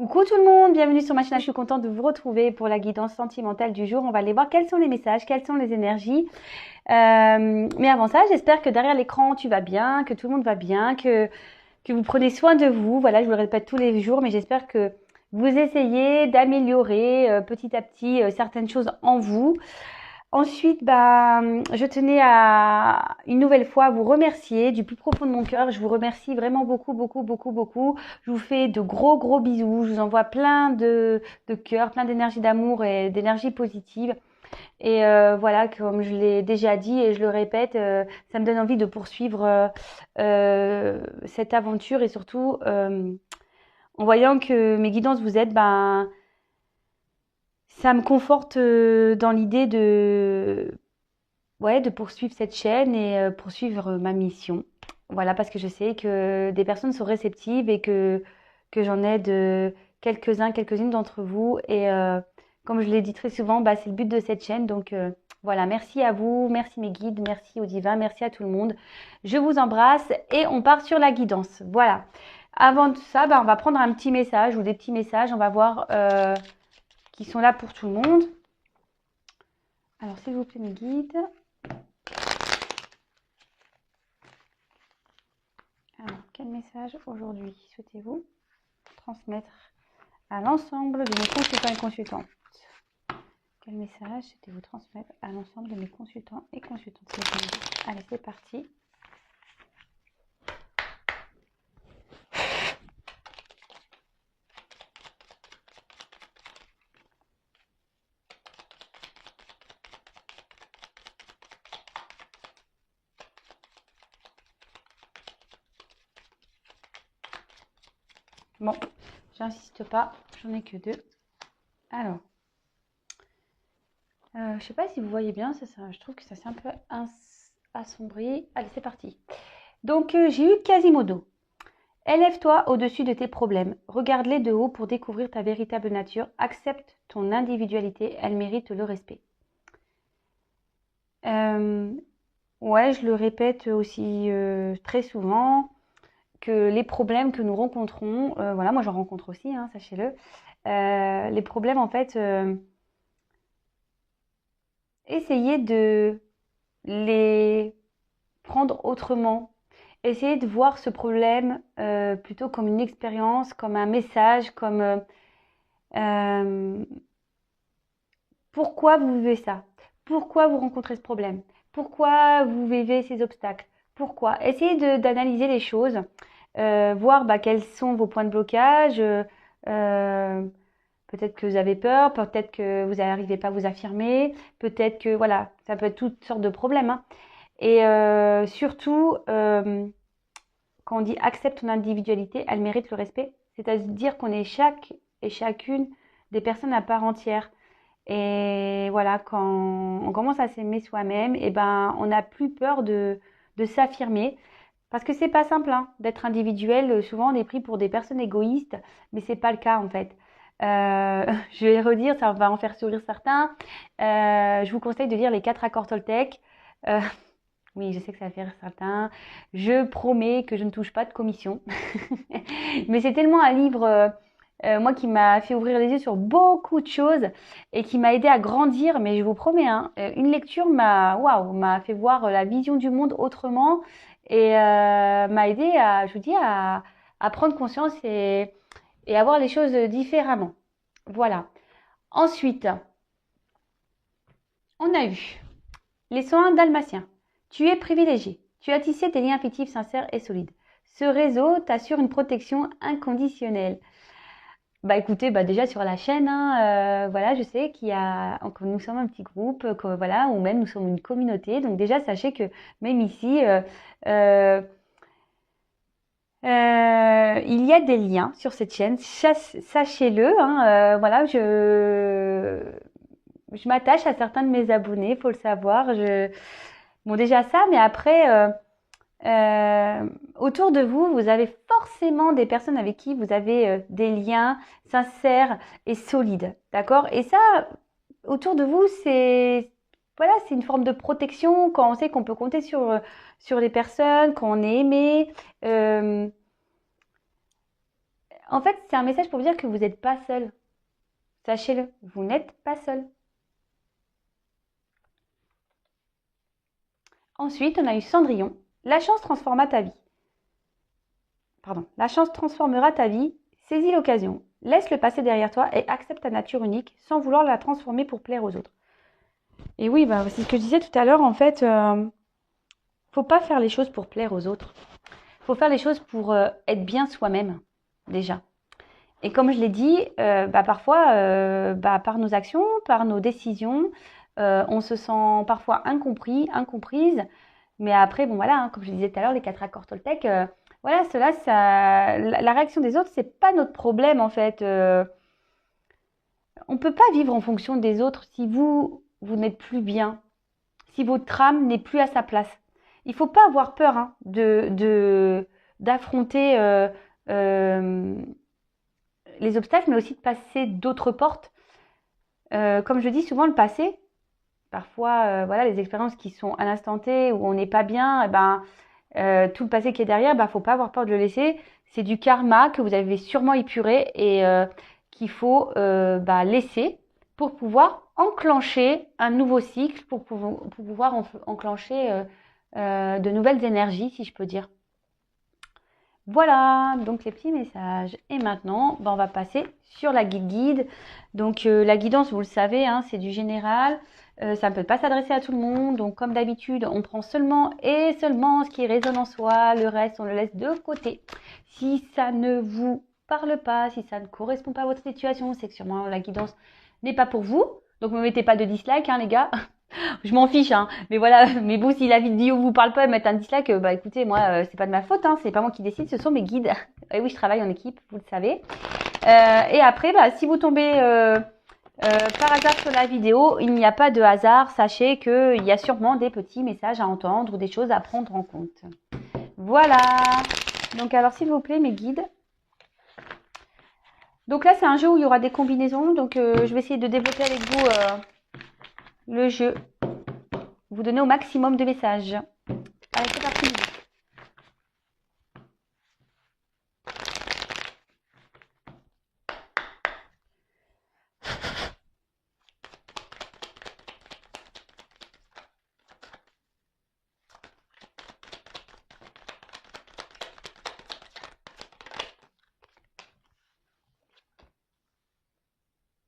Coucou tout le monde, bienvenue sur ma chaîne. Je suis contente de vous retrouver pour la guidance sentimentale du jour. On va aller voir quels sont les messages, quelles sont les énergies. Mais avant ça, j'espère que derrière l'écran, tu vas bien, que tout le monde va bien, que vous prenez soin de vous. Voilà, je vous le répète tous les jours, mais j'espère que vous essayez d'améliorer petit à petit certaines choses en vous. Ensuite, je tenais à une nouvelle fois vous remercier du plus profond de mon cœur. Je vous remercie vraiment beaucoup, beaucoup, beaucoup, beaucoup. Je vous fais de gros, gros bisous. Je vous envoie plein de cœur, plein d'énergie d'amour et d'énergie positive. Et voilà, comme je l'ai déjà dit et je le répète, ça me donne envie de poursuivre cette aventure et surtout en voyant que mes guidances vous aident, ça me conforte dans l'idée de poursuivre cette chaîne et poursuivre ma mission. Voilà, parce que je sais que des personnes sont réceptives et que j'en aide quelques-uns, quelques-unes d'entre vous. Et comme je l'ai dit très souvent, c'est le but de cette chaîne. Donc voilà, merci à vous, merci mes guides, merci au divin, merci à tout le monde. Je vous embrasse et on part sur la guidance. Voilà. Avant tout ça, on va prendre un petit message ou des petits messages. On va voir qui sont là pour tout le monde. Alors, s'il vous plaît, mes guides. Alors, quel message aujourd'hui souhaitez-vous transmettre à l'ensemble de mes consultants et consultantes? Quel message souhaitez-vous transmettre à l'ensemble de mes consultants et consultantes? Allez, c'est parti. Bon, j'insiste pas, j'en ai que deux. Alors, je sais pas si vous voyez bien, je trouve que ça s'est un peu assombri. Allez, c'est parti. Donc, j'ai eu Quasimodo. Élève-toi au-dessus de tes problèmes. Regarde-les de haut pour découvrir ta véritable nature. Accepte ton individualité, elle mérite le respect. Ouais, je le répète aussi très souvent, que les problèmes que nous rencontrons, voilà, moi j'en rencontre aussi, hein, sachez-le, les problèmes en fait, essayez de les prendre autrement. Essayez de voir ce problème plutôt comme une expérience, comme un message, comme pourquoi vous vivez ça? Pourquoi vous rencontrez ce problème? Pourquoi vous vivez ces obstacles? Pourquoi? Essayez d'analyser les choses, voir quels sont vos points de blocage. Peut-être que vous avez peur, peut-être que vous n'arrivez pas à vous affirmer, peut-être que voilà, ça peut être toutes sortes de problèmes, hein. Et surtout, quand on dit accepte ton individualité, elle mérite le respect. C'est-à-dire qu'on est chaque et chacune des personnes à part entière. Et voilà, quand on commence à s'aimer soi-même, on n'a plus peur de s'affirmer. Parce que c'est pas simple hein, d'être individuel. Souvent, on est pris pour des personnes égoïstes, mais c'est pas le cas en fait. Je vais redire, ça va en faire sourire certains. Je vous conseille de lire les 4 accords Toltec. Oui, je sais que ça va faire certains. Je promets que je ne touche pas de commission. Mais c'est tellement un livre, moi, qui m'a fait ouvrir les yeux sur beaucoup de choses et qui m'a aidé à grandir. Mais je vous promets, hein, une lecture m'a fait voir la vision du monde autrement et m'a aidé je vous dis, à prendre conscience et à voir les choses différemment. Voilà. Ensuite, on a eu les soins dalmatiens. Tu es privilégié. Tu as tissé des liens affectifs sincères et solides. Ce réseau t'assure une protection inconditionnelle. Écoutez, déjà sur la chaîne, hein, voilà, je sais que nous sommes un petit groupe, voilà, ou même nous sommes une communauté. Donc déjà, sachez que même ici, il y a des liens sur cette chaîne. Sachez-le, hein, voilà, je m'attache à certains de mes abonnés, faut le savoir. Bon, déjà ça, mais après, autour de vous, vous avez forcément des personnes avec qui vous avez des liens sincères et solides, d'accord? Et ça, autour de vous, voilà, c'est une forme de protection quand on sait qu'on peut compter sur les personnes, quand on est aimé. En fait, c'est un message pour vous dire que vous n'êtes pas seul. Sachez-le, vous n'êtes pas seul. Ensuite, on a eu Cendrillon. La chance transforma ta vie. Pardon. La chance transformera ta vie. Saisis l'occasion. Laisse le passé derrière toi et accepte ta nature unique sans vouloir la transformer pour plaire aux autres. Et oui, c'est ce que je disais tout à l'heure. En fait, faut pas faire les choses pour plaire aux autres. Faut faire les choses pour être bien soi-même, déjà. Et comme je l'ai dit, parfois, par nos actions, par nos décisions, on se sent parfois incompris, incomprise. Mais après, bon voilà, comme je disais tout à l'heure, les 4 accords Toltec, voilà, la réaction des autres, c'est pas notre problème en fait. On peut pas vivre en fonction des autres si vous n'êtes plus bien, si votre âme n'est plus à sa place. Il faut pas avoir peur d'affronter les obstacles, mais aussi de passer d'autres portes. Comme je dis souvent, le passé, parfois, les expériences qui sont à l'instant T où on n'est pas bien, tout le passé qui est derrière, faut pas avoir peur de le laisser. C'est du karma que vous avez sûrement épuré et qu'il faut laisser pour pouvoir enclencher un nouveau cycle, pour pouvoir enclencher de nouvelles énergies, si je peux dire. Voilà, donc les petits messages. Et maintenant, on va passer sur la guide. Donc la guidance, vous le savez, c'est du général. Ça ne peut pas s'adresser à tout le monde. Donc comme d'habitude, on prend seulement et seulement ce qui résonne en soi. Le reste, on le laisse de côté. Si ça ne vous parle pas, si ça ne correspond pas à votre situation, c'est que sûrement la guidance n'est pas pour vous. Donc ne me mettez pas de dislike, les gars. Je m'en fiche, mais voilà. Mais bon, si la vidéo vous parle pas, mettre un dislike, écoutez, moi, c'est pas de ma faute, c'est pas moi qui décide, ce sont mes guides. Et oui, je travaille en équipe, vous le savez. Et après, si vous tombez par hasard sur la vidéo, il n'y a pas de hasard. Sachez qu'il y a sûrement des petits messages à entendre ou des choses à prendre en compte. Voilà. Donc alors, s'il vous plaît, mes guides. Donc là, c'est un jeu où il y aura des combinaisons. Donc, je vais essayer de développer avec vous le jeu. Vous donner au maximum de messages. Allez, c'est parti.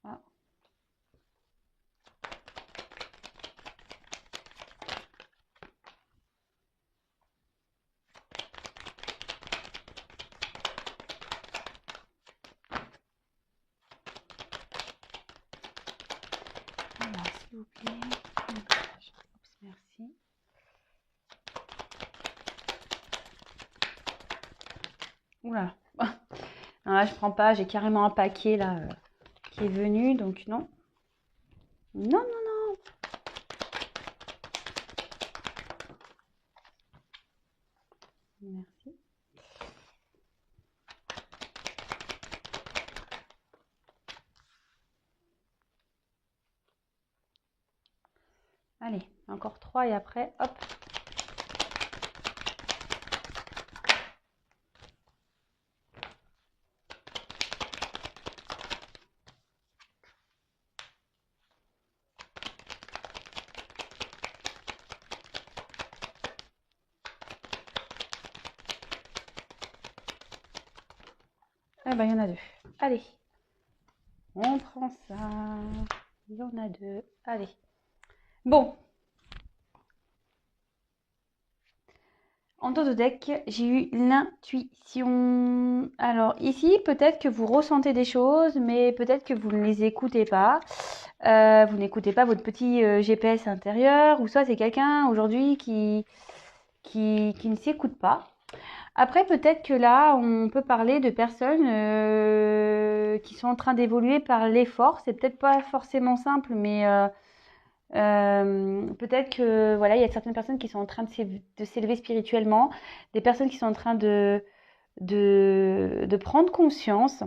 Ah. Alors, s'il vous plaît. Oups, merci. Oula. Non, là, je prends pas. J'ai carrément un paquet là qui est venu. Donc, non. Non, non, non. Merci. Allez, encore 3 et après, hop. Eh ben, il y en a 2. Allez. On prend ça. Il y en a 2. Allez. Bon. En dos de deck, j'ai eu l'intuition. Alors ici, peut-être que vous ressentez des choses, mais peut-être que vous ne les écoutez pas. Vous n'écoutez pas votre petit GPS intérieur, ou soit c'est quelqu'un aujourd'hui qui ne s'écoute pas. Après, peut-être que là, on peut parler de personnes qui sont en train d'évoluer par l'effort. C'est peut-être pas forcément simple, mais peut-être que voilà, il y a certaines personnes qui sont en train de s'élever spirituellement, des personnes qui sont en train de prendre conscience.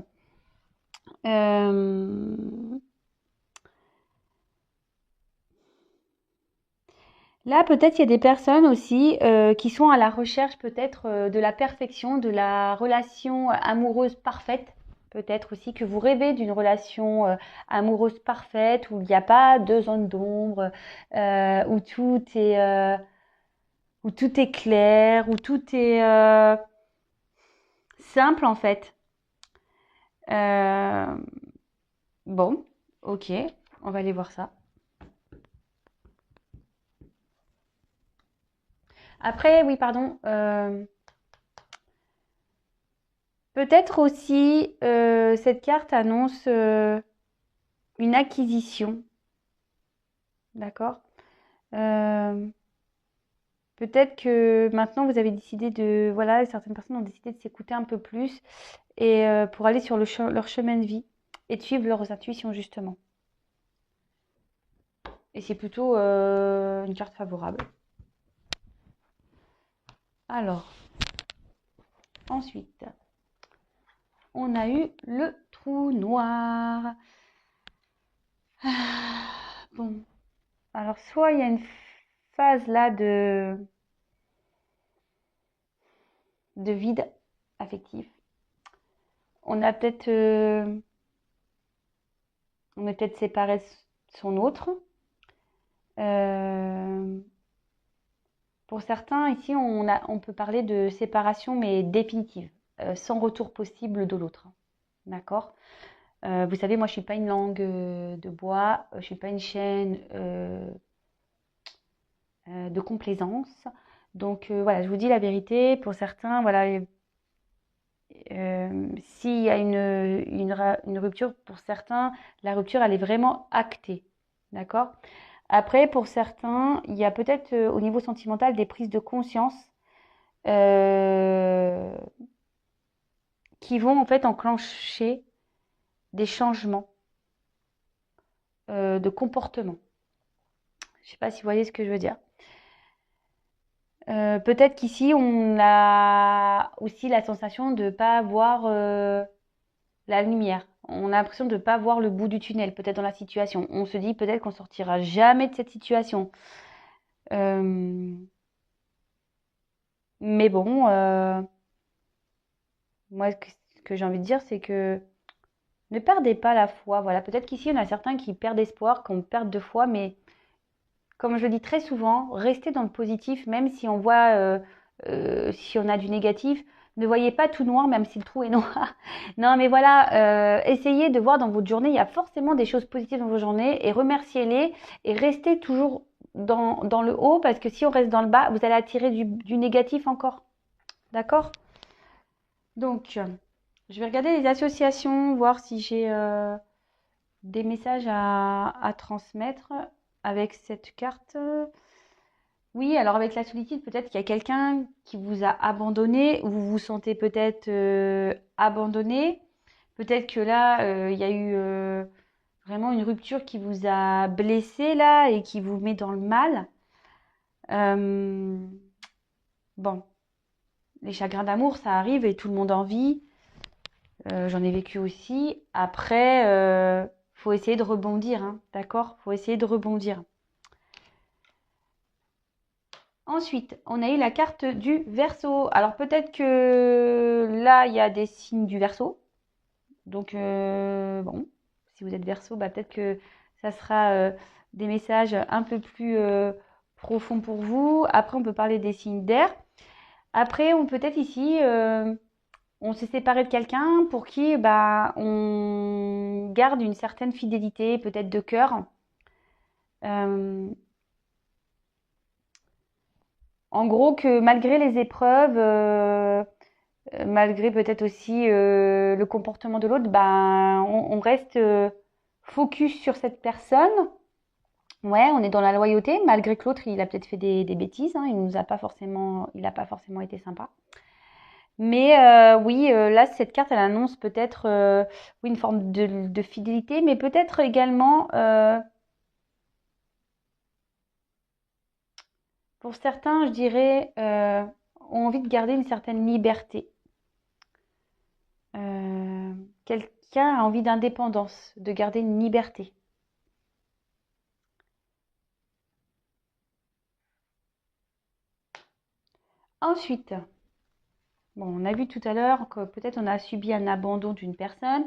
Là, peut-être il y a des personnes aussi qui sont à la recherche peut-être de la perfection, de la relation amoureuse parfaite. Peut-être aussi que vous rêvez d'une relation amoureuse parfaite, où il n'y a pas de zone d'ombre, où tout est clair, où tout est simple en fait. Bon, ok, on va aller voir ça. Après, oui, pardon. Peut-être aussi, cette carte annonce une acquisition. D'accord? Euh, Peut-être que maintenant vous avez décidé de, voilà, certaines personnes ont décidé de s'écouter un peu plus et pour aller sur leur chemin de vie et de suivre leurs intuitions justement. Et c'est plutôt une carte favorable. Alors, ensuite, on a eu le trou noir. Bon, alors soit il y a une phase là de vide affectif. On a peut-être, on est peut-être séparé de son autre. Pour certains, ici, on peut parler de séparation, mais définitive, sans retour possible de l'autre. D'accord? Vous savez, moi, je suis pas une langue de bois, je suis pas une chaîne de complaisance. Donc voilà, je vous dis la vérité. Pour certains, voilà, s'il y a une rupture, pour certains, la rupture, elle est vraiment actée. D'accord? Après, pour certains, il y a peut-être au niveau sentimental des prises de conscience euh, qui vont en fait enclencher des changements de comportement. Je ne sais pas si vous voyez ce que je veux dire. Peut-être qu'ici, on a aussi la sensation de ne pas voir la lumière. On a l'impression de ne pas voir le bout du tunnel, peut-être dans la situation. On se dit peut-être qu'on sortira jamais de cette situation. Euh, mais bon, moi, ce que j'ai envie de dire, c'est que ne perdez pas la foi. Voilà, peut-être qu'ici, on a certains qui perdent espoir, qu'on perd de foi, mais comme je le dis très souvent, restez dans le positif, même si on voit, si on a du négatif. Ne voyez pas tout noir, même si le trou est noir. Non, mais voilà, essayez de voir dans votre journée, il y a forcément des choses positives dans vos journées et remerciez-les et restez toujours dans le haut parce que si on reste dans le bas, vous allez attirer du négatif encore. D'accord? Donc, je vais regarder les associations, voir si j'ai des messages à transmettre avec cette carte. Oui, alors avec la solitude, peut-être qu'il y a quelqu'un qui vous a abandonné, ou vous vous sentez peut-être abandonné. Peut-être que là, il y a eu vraiment une rupture qui vous a blessé là et qui vous met dans le mal. Euh, bon, les chagrins d'amour, ça arrive et tout le monde en vit. J'en ai vécu aussi. Après, faut essayer de rebondir, hein, d'accord? Faut essayer de rebondir. Ensuite, on a eu la carte du Verseau. Alors peut-être que là, il y a des signes du Verseau. Donc bon, si vous êtes Verseau, bah, peut-être que ça sera des messages un peu plus profonds pour vous. Après, on peut parler des signes d'air. Après, on peut-être ici, on s'est séparé de quelqu'un pour qui bah, on garde une certaine fidélité, peut-être de cœur. Euh, En gros, que malgré les épreuves, malgré peut-être aussi le comportement de l'autre, ben, on reste focus sur cette personne. Ouais, on est dans la loyauté, malgré que l'autre, il a peut-être fait des bêtises, hein, il nous a pas forcément, il n'a pas forcément été sympa. Mais oui, là, cette carte, elle annonce peut-être oui, une forme de fidélité, mais peut-être également, pour certains, je dirais, ont envie de garder une certaine liberté. Quelqu'un a envie d'indépendance, de garder une liberté. Ensuite, Bon, on a vu tout à l'heure que peut-être on a subi un abandon d'une personne.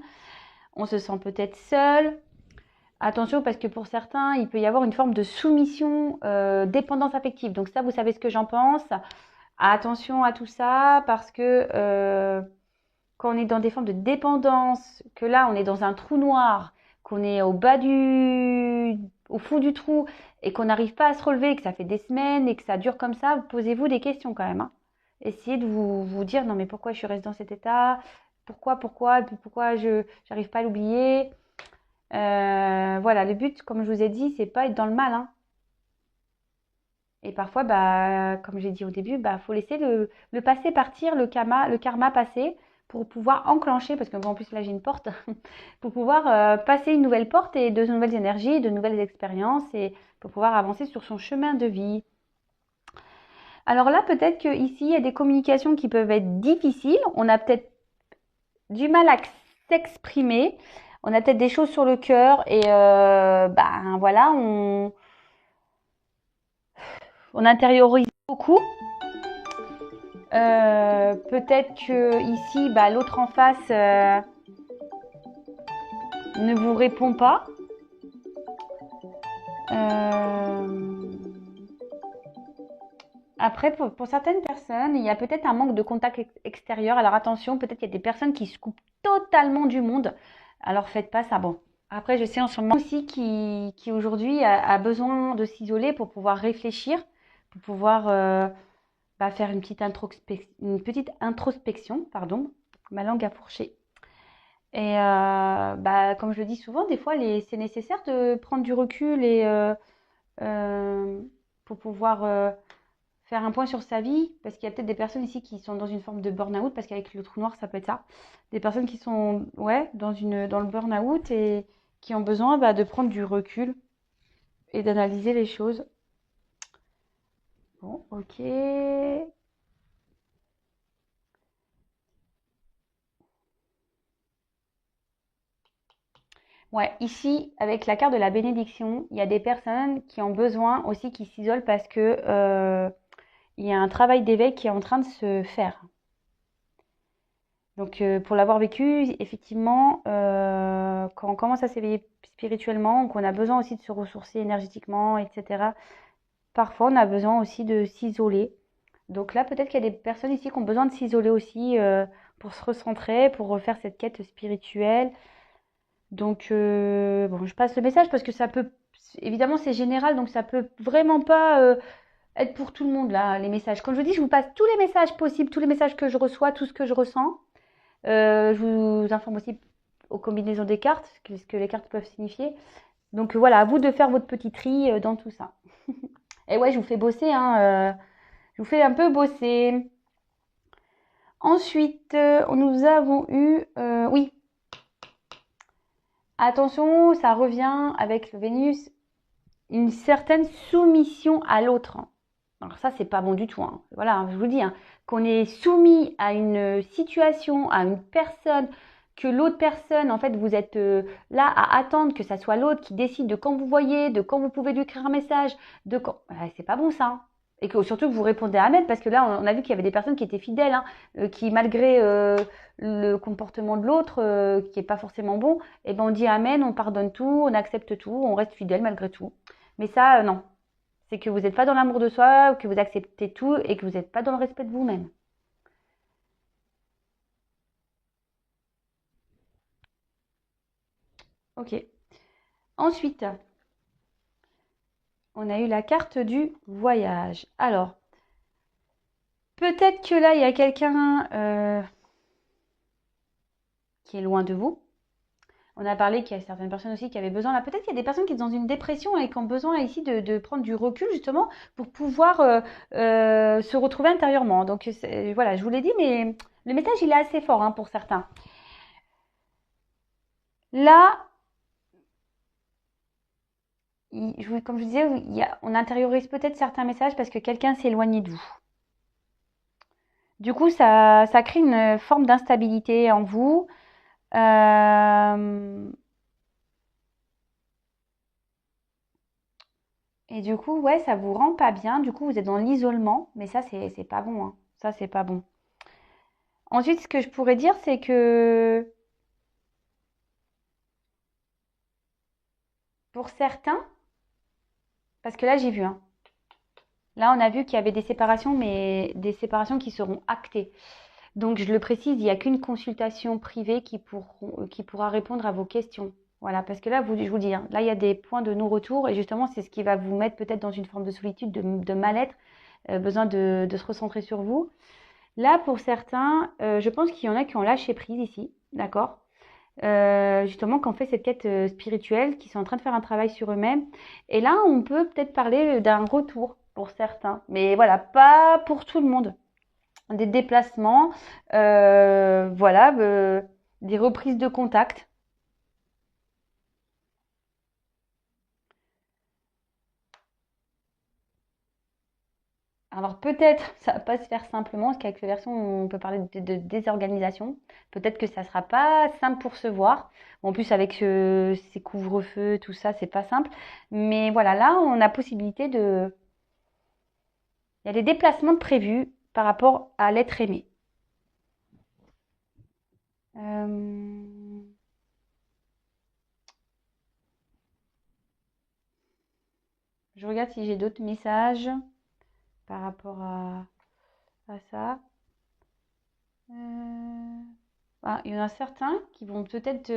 On se sent peut-être seul. Attention parce que pour certains, il peut y avoir une forme de soumission, dépendance affective. Donc ça, vous savez ce que j'en pense. Attention à tout ça parce que quand on est dans des formes de dépendance, que là on est dans un trou noir, qu'on est au fond du trou et qu'on n'arrive pas à se relever, que ça fait des semaines et que ça dure comme ça, posez-vous des questions quand même, hein. Essayez de vous dire non mais pourquoi je suis restée dans cet état? Pourquoi? Et puis pourquoi je n'arrive pas à l'oublier? Voilà, le but, comme je vous ai dit, c'est pas être dans le mal, hein. Et parfois, bah, comme j'ai dit au début, bah, faut laisser le passé partir, le karma passer pour pouvoir enclencher, parce que en plus là j'ai une porte, pour pouvoir passer une nouvelle porte et de nouvelles énergies, de nouvelles expériences et pour pouvoir avancer sur son chemin de vie. Alors là, peut-être qu'ici, il y a des communications qui peuvent être difficiles. On a peut-être du mal à s'exprimer. On a peut-être des choses sur le cœur et ben voilà, on intériorise beaucoup. Peut-être que ici, bah, l'autre en face ne vous répond pas. Après, pour certaines personnes, il y a peut-être un manque de contact extérieur. Alors attention, peut-être qu'il y a des personnes qui se coupent totalement du monde. Alors faites pas ça. Bon. Après, je sais en ce moment aussi qui aujourd'hui a besoin de s'isoler pour pouvoir réfléchir, pour pouvoir bah, faire une petite introspection, pardon, ma langue a fourché. Et bah, comme je le dis souvent, des fois, c'est nécessaire de prendre du recul et euh, pour pouvoir faire un point sur sa vie, parce qu'il y a peut-être des personnes ici qui sont dans une forme de burn-out, parce qu'avec le trou noir, ça peut être ça. Des personnes qui sont ouais, dans le burn-out et qui ont besoin bah, de prendre du recul et d'analyser les choses. Bon, ok. Ouais, ici, avec la carte de la bénédiction, il y a des personnes qui ont besoin aussi qui s'isolent parce que il y a un travail d'éveil qui est en train de se faire. Donc, pour l'avoir vécu, effectivement, quand on commence à s'éveiller spirituellement, qu'on a besoin aussi de se ressourcer énergétiquement, etc., parfois on a besoin aussi de s'isoler. Donc là, peut-être qu'il y a des personnes ici qui ont besoin de s'isoler aussi pour se recentrer, pour refaire cette quête spirituelle. Donc, bon, je passe le message parce que ça peut, évidemment, c'est général, donc ça peut vraiment pas être pour tout le monde, là, les messages. Comme je vous dis, je vous passe tous les messages possibles, tous les messages que je reçois, tout ce que je ressens. Je vous informe aussi aux combinaisons des cartes, ce que les cartes peuvent signifier. Donc voilà, à vous de faire votre petit tri dans tout ça. Et ouais, je vous fais bosser, hein, je vous fais un peu bosser. Ensuite, nous avons eu, oui, attention, ça revient avec le Vénus, une certaine soumission à l'autre. Alors ça, c'est pas bon du tout, hein. Voilà, je vous dis, hein, qu'on est soumis à une situation, à une personne, que l'autre personne, en fait, vous êtes là à attendre que ça soit l'autre qui décide de quand vous voyez, de quand vous pouvez lui écrire un message, de quand. C'est pas bon ça, hein. Et que surtout que vous répondez Amen, parce que là, on a vu qu'il y avait des personnes qui étaient fidèles, hein, qui malgré le comportement de l'autre, qui est pas forcément bon, et ben on dit Amen, on pardonne tout, on accepte tout, on reste fidèle malgré tout. Mais ça, non. C'est que vous n'êtes pas dans l'amour de soi, que vous acceptez tout et que vous n'êtes pas dans le respect de vous-même. Ok. Ensuite, on a eu la carte du voyage. Alors, peut-être que là, il y a quelqu'un qui est loin de vous. On a parlé qu'il y a certaines personnes aussi qui avaient besoin. Là, peut-être qu'il y a des personnes qui sont dans une dépression et qui ont besoin ici de prendre du recul justement pour pouvoir se retrouver intérieurement. Donc voilà, je vous l'ai dit, mais le message il est assez fort hein, pour certains. Là, comme je vous disais, on intériorise peut-être certains messages parce que quelqu'un s'est éloigné de vous. Du coup, ça crée une forme d'instabilité en vous. Euh, et du coup, ouais, ça vous rend pas bien. Du coup, vous êtes dans l'isolement. Mais ça, c'est pas bon, hein. Ça, c'est pas bon. Ensuite, ce que je pourrais dire, c'est que pour certains, parce que là j'ai vu, hein, là on a vu qu'il y avait des séparations, mais des séparations qui seront actées. Donc je le précise, il n'y a qu'une consultation privée qui pourra répondre à vos questions. Voilà, parce que là, je vous dis, hein, là il y a des points de non-retour et justement c'est ce qui va vous mettre peut-être dans une forme de solitude, de mal-être, besoin de se recentrer sur vous. Là, pour certains, je pense qu'il y en a qui ont lâché prise ici, d'accord? Justement, qui ont fait cette quête spirituelle, qui sont en train de faire un travail sur eux-mêmes. Et là, on peut peut-être parler d'un retour pour certains, mais voilà, pas pour tout le monde. Des déplacements, voilà, des reprises de contact. Alors peut-être ça va pas se faire simplement, parce qu'avec les versions, on peut parler de désorganisation. Peut-être que ça sera pas simple pour se voir. En plus, avec ces couvre-feux, tout ça, c'est pas simple. Mais voilà, là, on a possibilité de. Il y a des déplacements de prévus par rapport à l'être aimé. Euh, Je regarde si j'ai d'autres messages par rapport à ça. Euh, il y en a certains qui vont peut-être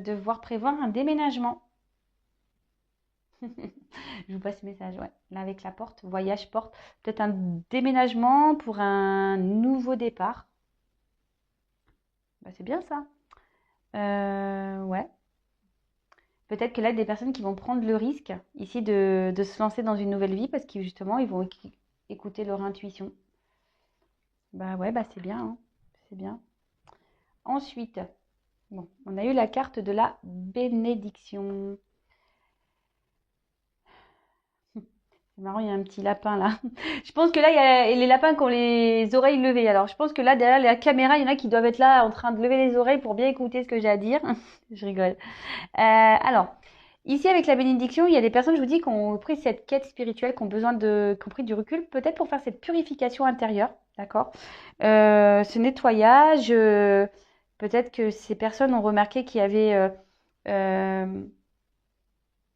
devoir prévoir un déménagement. Je vous passe ce message, ouais. Là, avec la porte, voyage porte. Peut-être un déménagement pour un nouveau départ. Bah, c'est bien ça. Ouais. Peut-être que là, il y a des personnes qui vont prendre le risque ici de se lancer dans une nouvelle vie parce que justement, ils vont écouter leur intuition. Bah ouais, bah c'est bien, hein. C'est bien. Ensuite, bon, on a eu la carte de la bénédiction. C'est marrant, il y a un petit lapin là. Je pense que là, il y a les lapins qui ont les oreilles levées. Alors, je pense que là, derrière la caméra, il y en a qui doivent être là en train de lever les oreilles pour bien écouter ce que j'ai à dire. Je rigole. Alors, ici, avec la bénédiction, il y a des personnes, je vous dis, qui ont pris cette quête spirituelle, qui ont besoin qui ont pris du recul, peut-être pour faire cette purification intérieure, d'accord? Ce nettoyage, peut-être que ces personnes ont remarqué euh,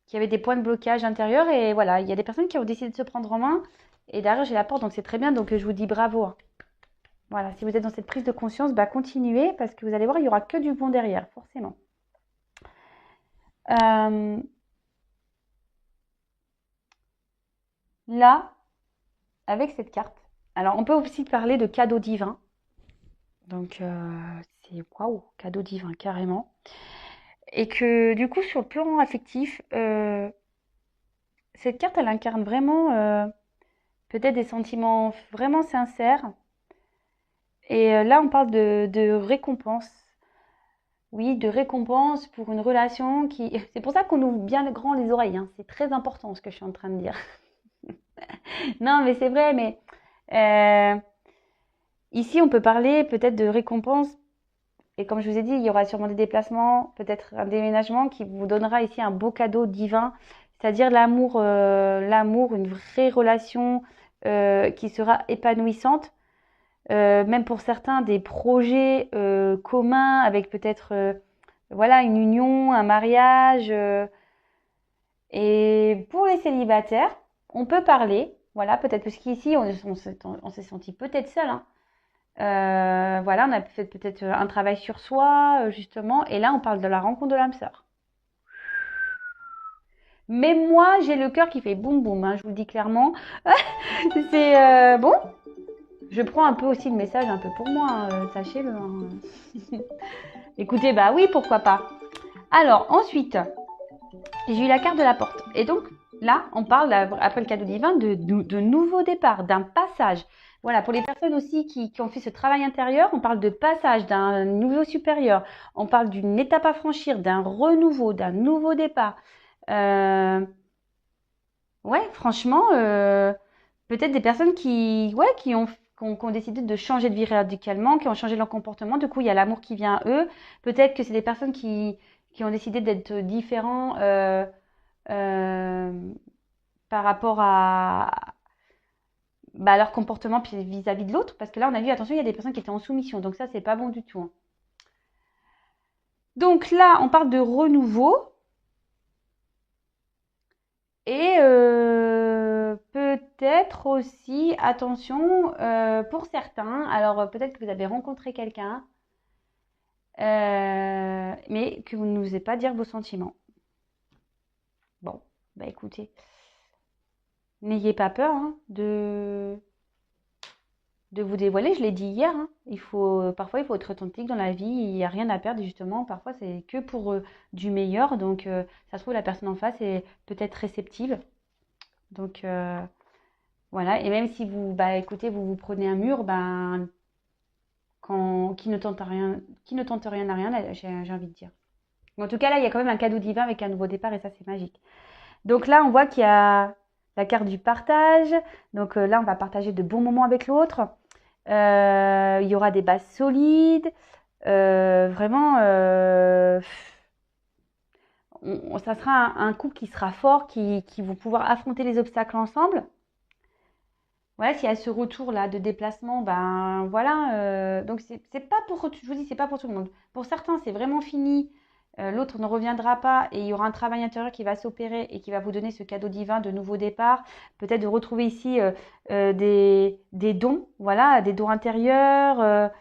qu'il y avait des points de blocage intérieur et voilà, il y a des personnes qui ont décidé de se prendre en main et derrière j'ai la porte donc c'est très bien donc je vous dis bravo, hein. Voilà, si vous êtes dans cette prise de conscience, bah continuez parce que vous allez voir, il y aura que du bon derrière, forcément. Euh, Là, avec cette carte, alors on peut aussi parler de cadeau divin. Donc c'est waouh, cadeau divin carrément. Et que du coup sur le plan affectif, cette carte elle incarne vraiment peut-être des sentiments vraiment sincères. Et là on parle de récompense. Oui, de récompense pour une relation qui. C'est pour ça qu'on ouvre bien grand les oreilles, hein. C'est très important ce que je suis en train de dire. Non, mais c'est vrai, mais euh, ici on peut parler peut-être de récompense. Et comme je vous ai dit, il y aura sûrement des déplacements, peut-être un déménagement qui vous donnera ici un beau cadeau divin, c'est-à-dire l'amour, une vraie relation qui sera épanouissante. Même pour certains, des projets communs avec peut-être voilà, une union, un mariage. Et pour les célibataires, on peut parler, voilà, peut-être parce qu'ici, on s'est senti peut-être seul, hein. Voilà, on a fait peut-être un travail sur soi, justement, et là, on parle de la rencontre de l'âme sœur. Mais moi, j'ai le cœur qui fait boum boum, hein, je vous le dis clairement. C'est bon. Je prends un peu aussi le message un peu pour moi, hein, sachez-le, hein. Écoutez, bah oui, pourquoi pas. Alors, ensuite, j'ai eu la carte de la porte. Et donc, là, on parle, après le cadeau divin, de nouveau départ, d'un passage. Voilà, pour les personnes aussi qui ont fait ce travail intérieur, on parle de passage, d'un niveau supérieur. On parle d'une étape à franchir, d'un renouveau, d'un nouveau départ. Euh, ouais, franchement, peut-être des personnes ouais, qui ont décidé de changer de vie radicalement, qui ont changé leur comportement. Du coup, il y a l'amour qui vient à eux. Peut-être que c'est des personnes qui ont décidé d'être différents euh, par rapport bah, leur comportement vis-à-vis de l'autre. Parce que là, on a vu, attention, il y a des personnes qui étaient en soumission. Donc ça, c'est pas bon du tout, hein. Donc là, on parle de renouveau. Et peut-être aussi, attention, pour certains, alors peut-être que vous avez rencontré quelqu'un, mais que vous n'osez pas dire vos sentiments. Bon, bah écoutez, n'ayez pas peur, hein, de vous dévoiler. Je l'ai dit hier, hein. Parfois, il faut être authentique dans la vie. Il n'y a rien à perdre, justement. Parfois, c'est que pour du meilleur. Donc, ça se trouve, la personne en face est peut-être réceptive. Donc, voilà. Et même si vous, bah, écoutez, vous prenez un mur, ben, qui ne tente rien à rien, j'ai envie de dire. Mais en tout cas, là, il y a quand même un cadeau divin avec un nouveau départ et ça, c'est magique. Donc là, on voit qu'il y a la carte du partage. Donc là, on va partager de bons moments avec l'autre. Il y aura des bases solides. Vraiment, ça sera un couple qui sera fort, qui vont pouvoir affronter les obstacles ensemble. Voilà, s'il y a ce retour-là de déplacement, ben voilà. Donc c'est pas pour, je vous dis, c'est pas pour tout le monde. Pour certains, c'est vraiment fini. L'autre ne reviendra pas et il y aura un travail intérieur qui va s'opérer et qui va vous donner ce cadeau divin de nouveau départ. Peut-être de retrouver ici des dons, voilà, des dons intérieurs,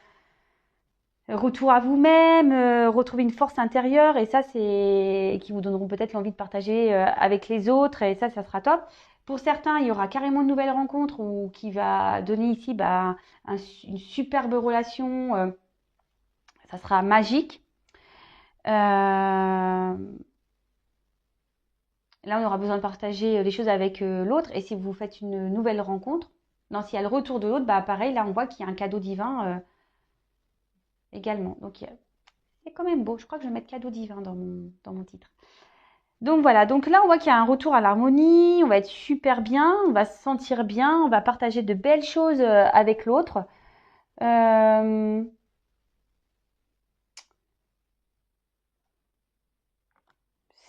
retour à vous-même, retrouver une force intérieure et ça, c'est qui vous donneront peut-être l'envie de partager avec les autres et ça sera top. Pour certains, il y aura carrément une nouvelle rencontre ou qui va donner ici bah, une superbe relation. Ça sera magique. Là, on aura besoin de partager les choses avec l'autre. Et si vous faites une nouvelle rencontre, non, s'il y a le retour de l'autre, bah pareil, là, on voit qu'il y a un cadeau divin également. Donc, c'est quand même beau. Je crois que je vais mettre cadeau divin dans mon titre. Donc voilà, donc là on voit qu'il y a un retour à l'harmonie, on va être super bien, on va se sentir bien, on va partager de belles choses avec l'autre. Euh,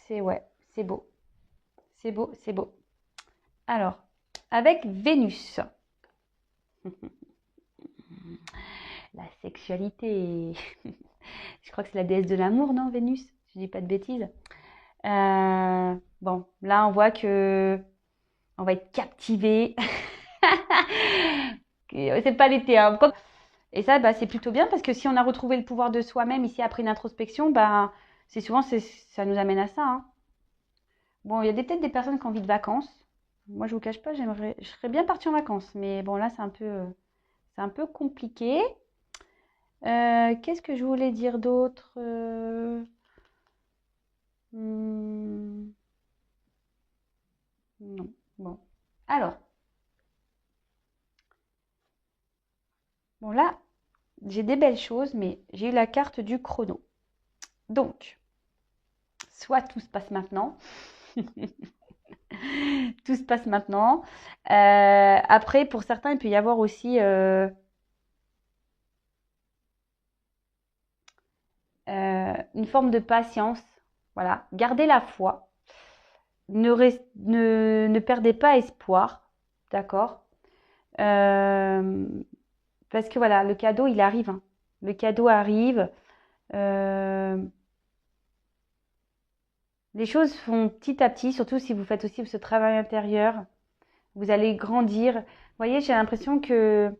ouais, c'est beau, c'est beau, c'est beau. Alors, avec Vénus, la sexualité, je crois que c'est la déesse de l'amour, non, Vénus? Je dis pas de bêtises. Bon, là on voit que on va être captivé. C'est pas l'été, hein. Et ça, bah, c'est plutôt bien parce que si on a retrouvé le pouvoir de soi-même ici après une introspection, bah, c'est souvent ça nous amène à ça, hein. Bon, il y a peut-être des personnes qui ont envie de vacances. Moi, je vous cache pas, je serais bien partie en vacances, mais bon, là, c'est un peu compliqué. Qu'est-ce que je voulais dire d'autre? Hmm, non. Bon. Alors, bon là, j'ai des belles choses, mais j'ai eu la carte du chrono. Donc, soit tout se passe maintenant, tout se passe maintenant. Après, pour certains, il peut y avoir aussi une forme de patience. Voilà, gardez la foi. Ne perdez pas espoir. D'accord. Euh, Parce que voilà, le cadeau, il arrive, hein. Le cadeau arrive. Euh, les choses font petit à petit, surtout si vous faites aussi ce travail intérieur. Vous allez grandir. Vous voyez, j'ai l'impression que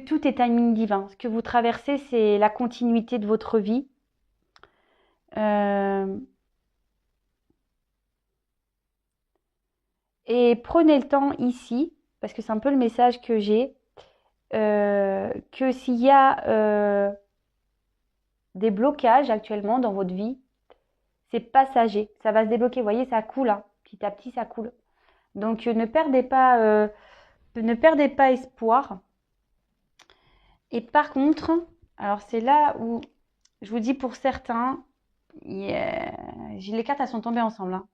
tout est timing divin. Ce que vous traversez, c'est la continuité de votre vie. Euh, et prenez le temps ici, parce que c'est un peu le message que j'ai, que s'il y a des blocages actuellement dans votre vie, c'est passager. Ça va se débloquer. Vous voyez, ça coule, hein. Petit à petit, ça coule. Donc, ne perdez pas espoir. Et par contre, alors c'est là où je vous dis pour certains, les cartes elles sont tombées ensemble, hein.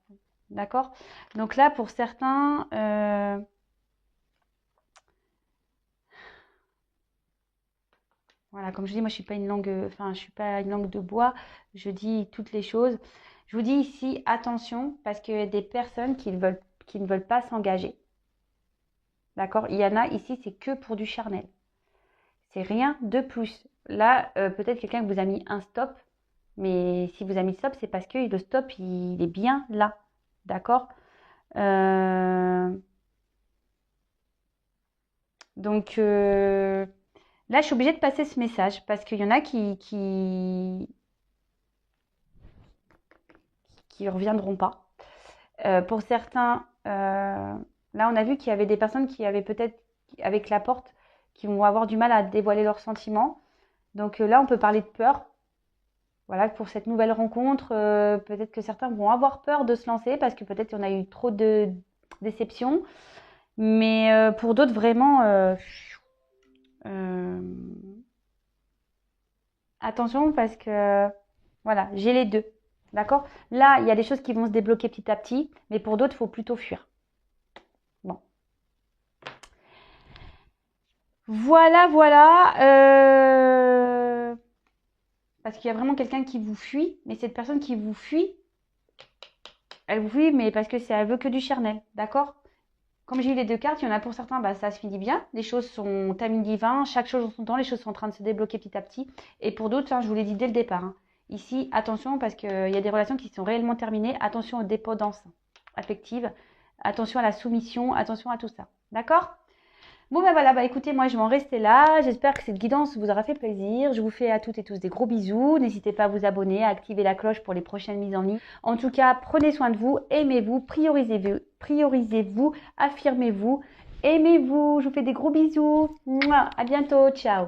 D'accord. Donc là, pour certains, voilà, comme je dis, moi je suis pas une langue, enfin je suis pas une langue de bois. Je dis toutes les choses. Je vous dis ici attention parce qu'il y a des personnes qui ne veulent pas s'engager. D'accord? Il y en a ici, c'est que pour du charnel. C'est rien de plus. Là, peut-être quelqu'un vous a mis un stop, mais si vous a mis stop, c'est parce que le stop, il est bien là. D'accord? Donc là, je suis obligée de passer ce message parce qu'il y en a qui reviendront pas. Pour certains, là, on a vu qu'il y avait des personnes qui avaient peut-être, avec la porte, qui vont avoir du mal à dévoiler leurs sentiments. Donc là, on peut parler de peur. Voilà, pour cette nouvelle rencontre, peut-être que certains vont avoir peur de se lancer parce que peut-être qu'on a eu trop de déceptions. Mais pour d'autres, vraiment, euh, attention parce que, voilà, j'ai les deux. D'accord? Là, il y a des choses qui vont se débloquer petit à petit, mais pour d'autres, il faut plutôt fuir. Bon. Voilà, voilà. Parce qu'il y a vraiment quelqu'un qui vous fuit, mais cette personne qui vous fuit, elle vous fuit, mais parce que elle veut que du charnel. D'accord? Comme j'ai eu les deux cartes, il y en a pour certains, bah, ça se finit bien. Les choses sont timing divin, chaque chose en son temps, les choses sont en train de se débloquer petit à petit. Et pour d'autres, hein, je vous l'ai dit dès le départ, hein, ici, attention parce qu'il y a des relations qui sont réellement terminées. Attention aux dépendances affectives, attention à la soumission, attention à tout ça. D'accord? Bon ben voilà, bah écoutez, moi je vais en rester là. J'espère que cette guidance vous aura fait plaisir. Je vous fais à toutes et tous des gros bisous. N'hésitez pas à vous abonner, à activer la cloche pour les prochaines mises en ligne. En tout cas, prenez soin de vous, aimez-vous, priorisez-vous, affirmez-vous, aimez-vous. Je vous fais des gros bisous. Mouah, à bientôt, ciao.